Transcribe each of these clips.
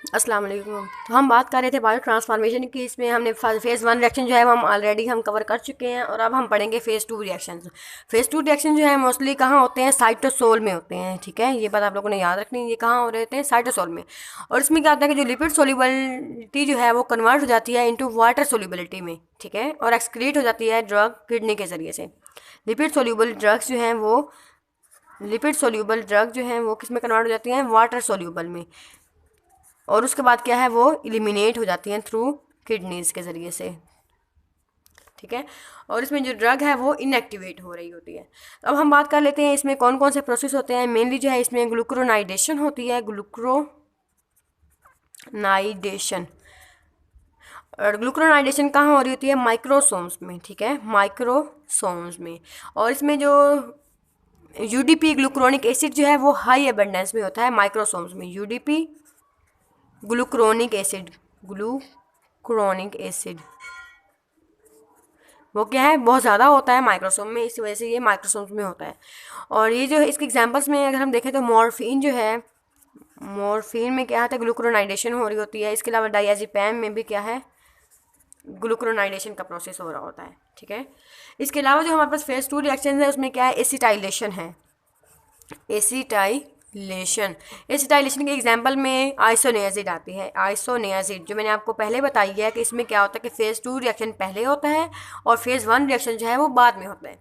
अस्सलाम वालेकुम। तो हम बात कर रहे थे बायो ट्रांसफॉर्मेशन की। इसमें हमने फेज़ वन रिएक्शन जो है वो हम ऑलरेडी हम कवर कर चुके हैं और अब हम पढ़ेंगे phase two reaction. Phase two reaction जो है मोस्टली कहाँ होते हैं, साइटोसोल में होते हैं। ठीक है, ये बात आप लोगों ने याद रखनी है, ये कहाँ हो रहे थे, साइटोसोल में। और इसमें क्या होता है कि जो लिपिड सोल्यूबिलिटी जो है वो कन्वर्ट हो जाती है इनटू वाटर सोल्यूबिलिटी में। ठीक है, और एक्सक्रीट हो जाती है ड्रग किडनी के ज़रिए से। लिपिड सोल्यूबल ड्रग्स जो हैं वो लिपिड सोल्यूबल ड्रग जो हैं वो किस में कन्वर्ट हो जाती हैं, वाटर सोल्यूबल में। और उसके बाद क्या है, वो इलिमिनेट हो जाती हैं थ्रू किडनीज़ के ज़रिए से। ठीक है, और इसमें जो ड्रग है वो इनएक्टिवेट हो रही होती है। तो अब हम बात कर लेते हैं इसमें कौन कौन से प्रोसेस होते हैं। मेनली जो है इसमें ग्लूक्रोनाइडेशन होती है, ग्लूक्रोनाइडेशन। और ग्लूक्रोनाइडेशन कहाँ हो रही होती है, माइक्रोसोम्स में। ठीक है, माइक्रोसोम्स में। और इसमें जो यूडीपी ग्लूक्रोनिक एसिड जो है वो हाई एबंडेंस में होता है माइक्रोसोम्स में। UDP glucuronic acid, glucuronic acid वो क्या है, बहुत ज़्यादा होता है माइक्रोसोम में, इस वजह से ये माइक्रोसोम्स में होता है। और ये जो है इसके एग्जांपल्स में अगर हम देखें तो मॉर्फिन जो है, मॉर्फिन में क्या है, ग्लूक्रोनाइडेशन हो रही होती है। इसके अलावा डायज़ेपैम में भी क्या है, ग्लूक्रोनाइडेशन का प्रोसेस हो रहा होता है। ठीक है, इसके अलावा जो हमारे पास फेज टू रिएक्शन है उसमें क्या है, एसिटाइलेशन है। एसिटाइलेशन, एसिटाइलेशन के एग्जांपल में आइसोनियाजिड आती है। आइसोनियाजिड जो मैंने आपको पहले बताई है कि इसमें क्या होता है कि फ़ेज़ टू रिएक्शन पहले होता है और फेज़ वन रिएक्शन जो है वो बाद में होता है।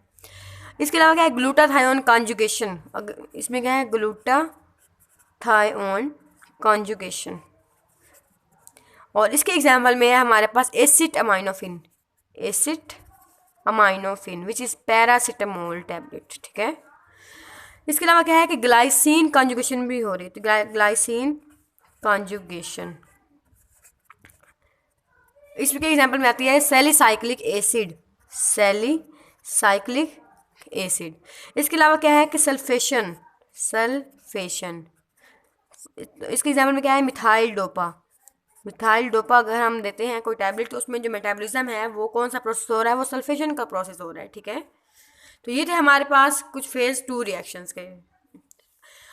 इसके अलावा क्या है, ग्लूटाथायोन कॉन्जुगेशन। इसमें क्या है, ग्लूटाथायोन कॉन्जुगेशन। और इसके एग्जाम्पल में है हमारे पास acetaminophen, acetaminophen which is paracetamol tablet. ठीक है, इसके अलावा क्या है कि ग्लाइसिन कॉन्जुगेशन भी हो रही है। तो ग्लाइसिन कॉन्जुगेशन इसके एग्जांपल में आती है सैलिसाइक्लिक एसिड, सैलिसाइक्लिक एसिड। इसके अलावा क्या है कि सल्फेशन, सल्फेशन। इसके एग्जांपल में क्या है, मिथाइल डोपा। मिथाइल डोपा अगर हम देते हैं कोई टैबलेट तो उसमें जो मेटाबॉलिज्म है वो कौन सा प्रोसेस हो रहा है, वो सल्फेशन का प्रोसेस हो रहा है। ठीक है, तो ये थे हमारे पास कुछ फेज टू रिएक्शंस के।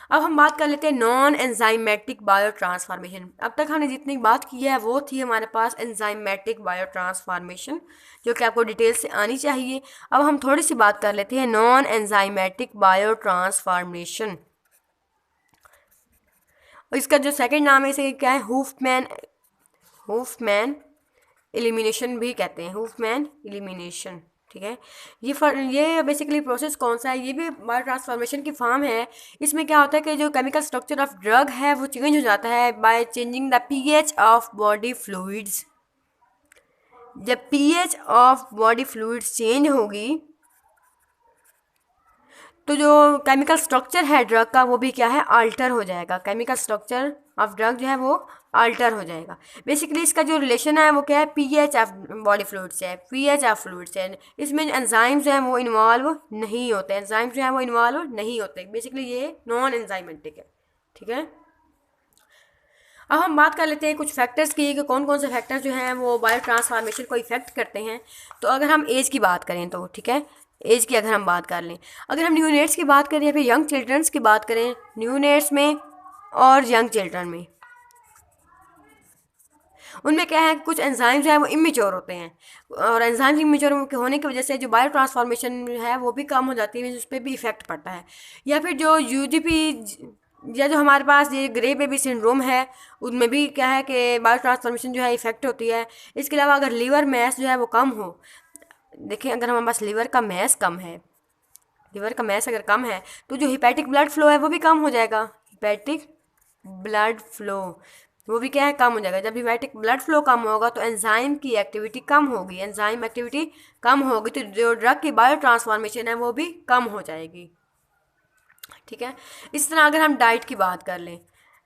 अब हम बात कर लेते हैं नॉन एंजाइमेटिक बायो ट्रांसफॉर्मेशन। अब तक हमने जितनी बात की है वो थी हमारे पास एंजाइमेटिक बायो ट्रांसफॉर्मेशन, जो कि आपको डिटेल से आनी चाहिए। अब हम थोड़ी सी बात कर लेते हैं नॉन एंजाइमेटिक बायो ट्रांसफॉर्मेशन। और इसका जो सेकंड नाम है इसे क्या है, हुफमैन, हुफमैन एलिमिनेशन भी कहते हैं, हुफमैन एलिमिनेशन। ठीक है, ये बेसिकली प्रोसेस कौन सा है, ये भी बायो ट्रांसफॉर्मेशन की फॉर्म है। इसमें क्या होता है कि जो केमिकल स्ट्रक्चर ऑफ ड्रग है वो चेंज हो जाता है by changing the pH of body fluids. जब pH of body fluids change होगी तो जो केमिकल स्ट्रक्चर है ड्रग का वो भी क्या है, अल्टर हो जाएगा। केमिकल स्ट्रक्चर ऑफ ड्रग जो है वो अल्टर हो जाएगा। बेसिकली इसका जो रिलेशन है वो क्या है, पीएच ऑफ बॉडी फ्लूइड से है, पीएच ऑफ फ्लूइड से है। इसमें एंजाइम्स जो हैं वो इन्वॉल्व नहीं होते, एंजाइम्स जो हैं वो इन्वॉल्व नहीं होते। बेसिकली ये नॉन एंजाइमेटिक है। ठीक है, अब हम बात कर लेते हैं कुछ फैक्टर्स की कि कौन कौन से फैक्टर्स जो हैं वो बायो ट्रांसफॉर्मेशन को इफेक्ट करते हैं। तो अगर हम एज की बात करें तो ठीक है, एज की अगर हम बात कर लें, अगर हम न्यूनेट्स की बात करें या फिर यंग चिल्ड्रंस की बात करें, न्यूनेट्स में और यंग चिल्ड्रन में, उनमें क्या है, कुछ एंजाइम जो है वो इमेच्योर होते हैं। और एंजाइम इमेच्योर होने की वजह से जो बायो ट्रांसफॉर्मेशन है वो भी कम हो जाती है, उस पर भी इफेक्ट पड़ता है। या फिर जो यूजीपी या जो हमारे पास ये ग्रे बेबी सिंड्रोम है उनमें भी क्या है कि बायो ट्रांसफॉर्मेशन जो है इफेक्ट होती है। इसके अलावा अगर लीवर मैस जो है वो कम हो, देखें अगर हमारे पास लीवर का मैस कम है, लीवर का मैस अगर कम है तो जो हिपैटिक ब्लड फ्लो है वो भी कम हो जाएगा। हिपैटिक ब्लड फ्लो वो भी क्या है, कम हो जाएगा। जब हिपैटिक ब्लड फ्लो कम होगा तो एंजाइम की एक्टिविटी कम होगी, एंजाइम एक्टिविटी कम होगी तो जो ड्रग की बायो ट्रांसफॉर्मेशन है वो भी कम हो जाएगी। ठीक है, इस तरह अगर हम डाइट की बात कर लें,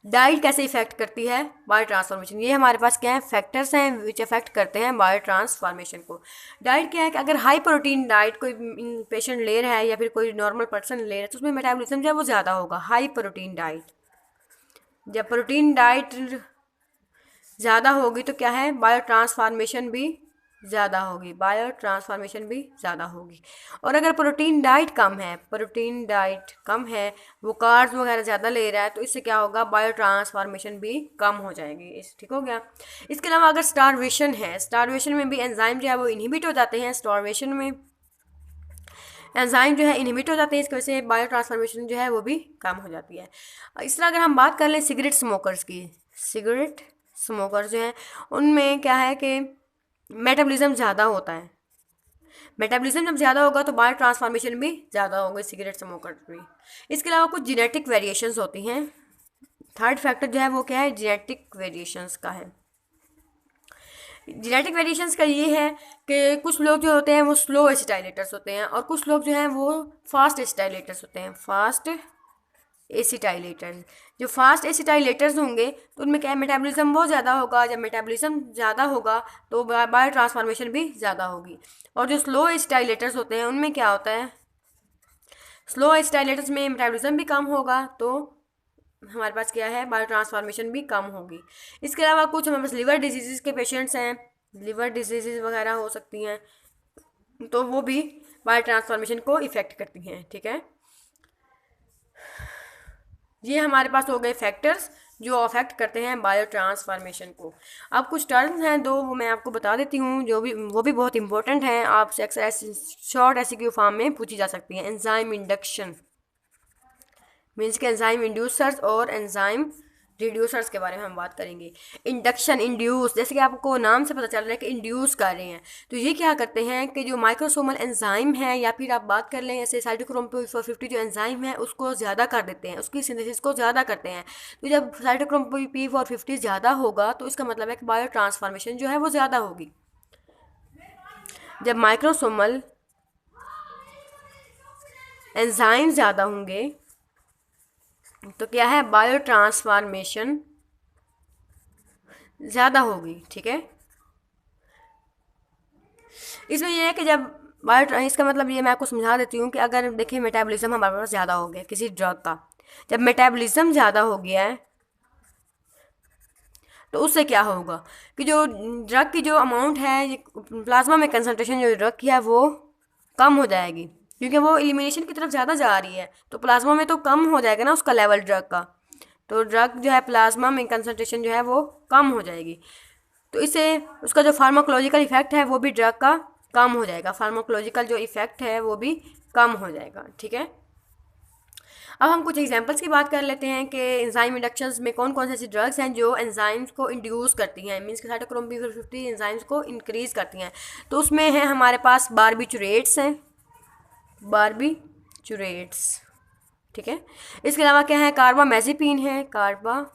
डाइट कैसे इफेक्ट करती है बायो ट्रांसफॉर्मेशन, ये हमारे पास क्या है, फैक्टर्स हैं विच इफेक्ट करते हैं बायो ट्रांसफॉर्मेशन को। डाइट क्या है कि अगर हाई प्रोटीन डाइट कोई पेशेंट ले रहा है या फिर कोई नॉर्मल पर्सन ले रहा है तो उसमें मेटाबॉलिज्म जो है वो ज़्यादा होगा, हाई प्रोटीन डाइट। जब प्रोटीन डाइट ज़्यादा होगी तो क्या है, बायो ट्रांसफॉर्मेशन भी ज़्यादा होगी, बायो ट्रांसफॉर्मेशन भी ज़्यादा होगी। और अगर प्रोटीन डाइट कम है, प्रोटीन डाइट कम है, वो कार्ब्स वगैरह ज़्यादा ले रहा है, तो इससे क्या होगा, बायो ट्रांसफॉर्मेशन भी कम हो जाएगी। इस ठीक हो गया। इसके अलावा अगर स्टारवेशन है, स्टारवेशन में भी एंजाइम जो है वो इनहिबिट हो जाते हैं। स्टारवेशन में एंजाइम जो है इनहिबिट हो जाते हैं, इसकी वजह से बायो ट्रांसफॉर्मेशन जो है वो भी कम हो जाती है। इस तरह अगर हम बात कर लें सिगरेट स्मोकर्स की, सिगरेट स्मोकर्स जो हैं उनमें क्या है कि मेटाबॉलिज्म ज़्यादा होता है। मेटाबॉलिज्म जब ज़्यादा होगा तो बायो ट्रांसफॉर्मेशन भी ज़्यादा होगा सिगरेट स्मोकर में। इसके अलावा कुछ जेनेटिक वेरिएशंस होती हैं। थर्ड फैक्टर जो है वो क्या है, जेनेटिक वेरिएशंस का है। जेनेटिक वेरिएशंस का ये है कि कुछ लोग जो होते हैं वो स्लो एसिटाइलेटर्स होते हैं और कुछ लोग जो हैं वो फास्ट एसिटाइलेटर्स होते हैं। फास्ट एसिटाइलेटर्स, जो फास्ट एसिटाइलेटर्स होंगे तो उनमें क्या है, मेटाबॉलिज्म बहुत ज़्यादा होगा। जब मेटाबॉलिज्म ज़्यादा होगा तो बायो ट्रांसफॉर्मेशन भी ज़्यादा होगी। और जो स्लो एसिटाइलेटर्स होते हैं उनमें क्या होता है, स्लो एसिटाइलेटर्स में मेटाबॉलिज्म भी कम होगा तो हमारे पास क्या है, बायो ट्रांसफॉर्मेशन भी कम होगी। इसके अलावा कुछ हमारे पास लिवर डिजीज़ के पेशेंट्स हैं, लिवर डिजीज़ वगैरह हो सकती हैं, तो वो भी बायो ट्रांसफॉर्मेशन को इफ़ेक्ट करती हैं। ठीक है, ये हमारे पास हो गए फैक्टर्स जो अफेक्ट करते हैं बायो ट्रांसफॉर्मेशन को। अब कुछ टर्म्स हैं दो, वो मैं आपको बता देती हूँ, वो भी बहुत इंपॉर्टेंट हैं, आपसे अक्सर शॉर्ट एसक्यू फॉर्म में पूछी जा सकती हैं। एंजाइम इंडक्शन मीन्स के एंजाइम इंड्यूसर्स और एंजाइम रिड्यूसर्स के बारे में हम बात करेंगे। इंडक्शन, इंड्यूस, जैसे कि आपको नाम से पता चल रहा है कि इंड्यूस कर रहे हैं, तो ये क्या करते हैं कि जो माइक्रोसोमल एंजाइम है या फिर आप बात कर लें ऐसे साइटोक्रोम P450 जो एंजाइम है उसको ज़्यादा कर देते हैं, उसकी सिंथेसिस को ज़्यादा करते हैं। तो जब साइटोक्रोम P450 ज़्यादा होगा तो इसका मतलब है कि बायो ट्रांसफॉर्मेशन जो है वो ज़्यादा होगी। जब माइक्रोसोमल एंजाइम ज़्यादा होंगे तो क्या है, बायो ट्रांसफॉर्मेशन ज़्यादा होगी। ठीक है, इसमें यह है कि जब इसका मतलब ये मैं आपको समझा देती हूँ कि अगर देखिए मेटाबॉलिज्म हमारे पास ज़्यादा हो गया किसी ड्रग का, जब मेटाबॉलिज्म ज़्यादा हो गया है तो उससे क्या होगा कि जो ड्रग की जो अमाउंट है, प्लाज्मा में कंसनट्रेशन जो ड्रग की है वो कम हो जाएगी, क्योंकि वो एलिमिनेशन की तरफ ज़्यादा जा रही है, तो प्लाज्मा में तो कम हो जाएगा ना उसका लेवल ड्रग का, तो ड्रग जो है प्लाज्मा में कंसनट्रेशन जो है वो कम हो जाएगी, तो इससे उसका जो फार्माकोलॉजिकल इफेक्ट है वो भी ड्रग का कम हो जाएगा, फार्माकोलॉजिकल जो इफेक्ट है वो भी कम हो जाएगा। ठीक है, अब हम कुछ एग्जांपल्स की बात कर लेते हैं कि एंजाइम इंडक्शंस में कौन कौन से ऐसी ड्रग्स हैं जो एंजाइम्स को इंड्यूस करती हैं, मीन्स कि साइटोक्रोम P450 एंजाइम्स को इंक्रीज करती हैं। तो उसमें है हमारे पास बारबिचुरेट्स हैं, बारबिचुरेट्स। ठीक है, इसके अलावा क्या है, कार्बामेज़ेपिन है, कार्बामेज़ेपिन,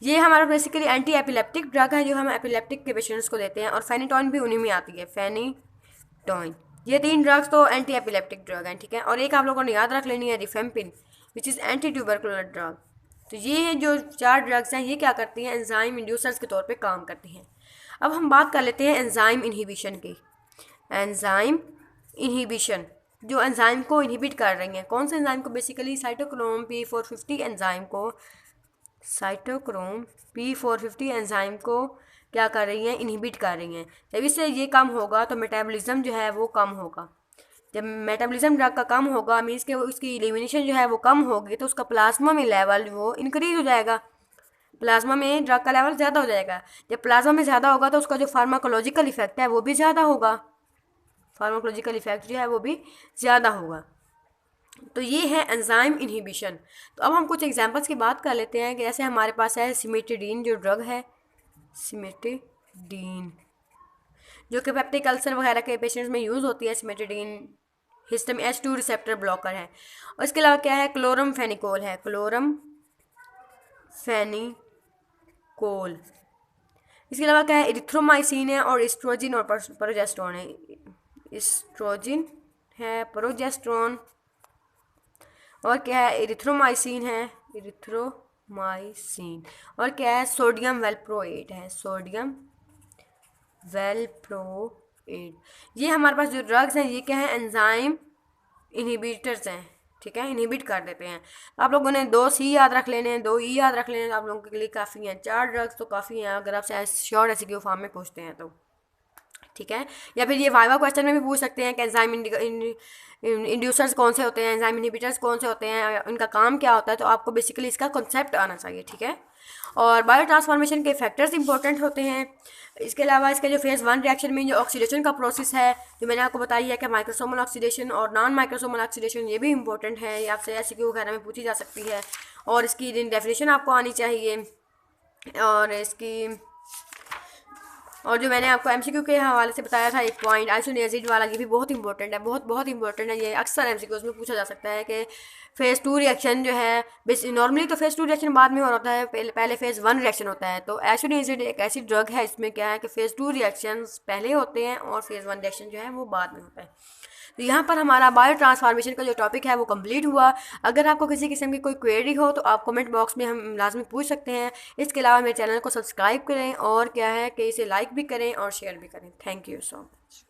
ये हमारा बेसिकली एंटी एपिलेप्टिक ड्रग है जो हम एपिलेप्टिक के पेशेंट्स को देते हैं, और फेनिटॉइन भी उन्हीं में आती है, फेनिटॉइन। ये तीन ड्रग्स तो एंटी एपिलेप्टिक ड्रग हैं। ठीक है, और एक आप लोगों ने याद रख लेनी है, rifampin, which is anti tubercular drug. तो ये जो चार ड्रग्स हैं ये क्या करती हैं, एंजाइम इंड्यूसर्स के तौर पे काम करती हैं। अब हम बात कर लेते हैं एंजाइम इनहिबिशन की। एंजाइम इनहिबिशन, जो एंजाइम को इनहिबिट कर रही हैं, कौन से एंजाइम को, बेसिकली साइटोक्रोम P450 एंजाइम को, साइटोक्रोम P450 एंजाइम को क्या कर रही हैं, इनहिबिट कर रही हैं। जब इससे ये कम होगा तो मेटाबॉलिज्म जो है वो कम होगा। जब मेटाबॉलिज्म ड्रग का कम होगा मीन्स के उसकी एलिमिनेशन जो है वो कम होगी, तो उसका प्लाज्मा में लेवल वो इंक्रीज हो जाएगा, प्लाज्मा में ड्रग का लेवल ज़्यादा हो जाएगा। जब प्लाज्मा में ज़्यादा होगा तो उसका जो फार्माकोलॉजिकल इफेक्ट है वो भी ज़्यादा होगा, फार्माकोलॉजिकल इफेक्ट जो है वो भी ज़्यादा होगा। तो ये है एंजाइम इनहिबिशन। तो अब हम कुछ एग्जांपल्स की बात कर लेते हैं कि जैसे हमारे पास है सिमेटिडीन जो ड्रग है, सिमेटिडीन जो कि पेप्टिक अल्सर वगैरह के पेशेंट्स में यूज़ होती है। Cimetidine histamine H2 receptor blocker है। और इसके अलावा क्या है, क्लोरमफेनिकोल है, क्लोरमफेनिकोल। इसके अलावा क्या है, इरिथ्रोमाइसिन है, और एस्ट्रोजिन और प्रोजेस्टेरोन है, एस्ट्रोजिन है, प्रोजेस्टेरोन, और क्या है, इरिथ्रोमाइसिन है, इरिथ्रोमाइसिन, और क्या है, सोडियम वेलप्रोएट है, सोडियम वेलप्रोएट। ये हमारे पास जो ड्रग्स हैं ये क्या है, एंजाइम इनहिबिटर्स हैं, ठीक है, इनहिबिट कर देते हैं। तो आप लोगों ने 2 C याद रख लेने हैं, 2 E याद रख लेने हैं, तो आप लोगों के लिए काफ़ी हैं। 4 ड्रग्स तो काफ़ी हैं अगर आपसे श्योर रेसिड्यू फॉर्म में पूछते हैं तो, ठीक है। या फिर ये वाइवा क्वेश्चन में भी पूछ सकते हैं कि एंजाइम इंड्यूसर्स कौन से होते हैं, एंजाइम इनहिबिटर्स कौन से होते हैं, उनका काम क्या होता है। तो आपको बेसिकली इसका कॉन्सेप्ट आना चाहिए, ठीक है। और बायो ट्रांसफॉर्मेशन के फैक्टर्स इंपॉर्टेंट होते हैं। इसके अलावा इसके जो फेज़ 1 रिएक्शन में जो ऑक्सीडेशन का प्रोसेस है, जो मैंने आपको बताई है कि माइक्रोसोमल ऑक्सीडेशन और नॉन माइक्रोसोमल ऑक्सीडेशन, ये भी इंपॉर्टेंट है, ये आपसे एमसीक्यू वगैरह में पूछी जा सकती है। और इसकी डेफिनेशन आपको आनी चाहिए। और इसकी और जो मैंने आपको एमसीक्यू के हवाले से बताया था एक पॉइंट आइसोनियाजिड वाला, ये भी बहुत इंपॉर्टेंट है, बहुत बहुत इंपॉर्टेंट है। ये अक्सर एमसीक्यूज में पूछा जा सकता है कि फेज़ 2 रिएक्शन जो है, नॉर्मली तो फेज़ 2 रिएक्शन बाद में हो रहा है, पहले फेज़ 1 रिएक्शन होता है। तो आइसोनियाजिड एक ऐसी ड्रग है, इसमें क्या है कि फेज़ 2 रिएक्शन पहले होते हैं और फेज़ 1 रिएक्शन जो है वो बाद में होता है। तो यहाँ पर हमारा बायो ट्रांसफॉर्मेशन का जो टॉपिक है वो कंप्लीट हुआ। अगर आपको किसी किस्म की कोई क्वेरी हो तो आप कमेंट बॉक्स में हम लाजमी पूछ सकते हैं। इसके अलावा मेरे चैनल को सब्सक्राइब करें और क्या है कि इसे लाइक भी करें और शेयर भी करें। Thank you so much.